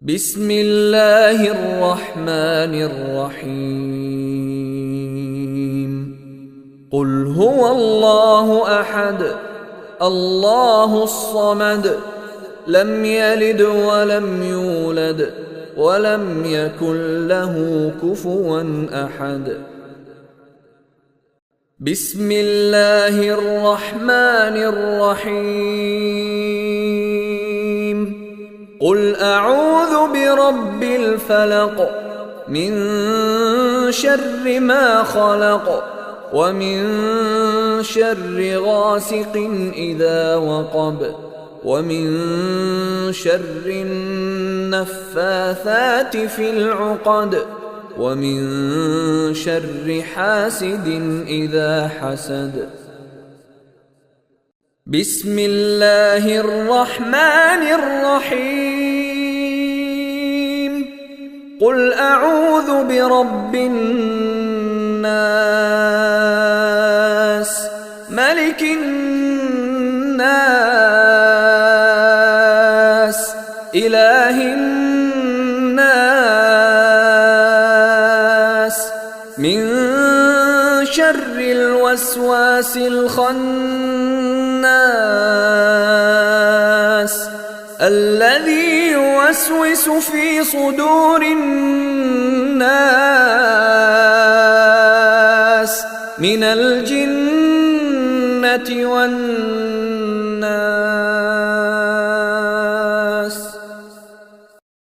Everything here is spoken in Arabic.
بسم الله الرحمن الرحيم. قل هو الله أحد الله الصمد لم يلد ولم يولد ولم يكن له كفوا أحد. بسم الله الرحمن الرحيم. قل أعوذ برب الفلق من شر ما خلق ومن شر غاسق إذا وقب ومن شر النفاثات في العقد ومن شر حاسد إذا حسد. بسم الله الرحمن الرحيم. قل أعوذ برب الناس ملك الناس إله الناس من شر الوسواس الخناس الذي يوسوس في صدور الناس من الجنة والناس.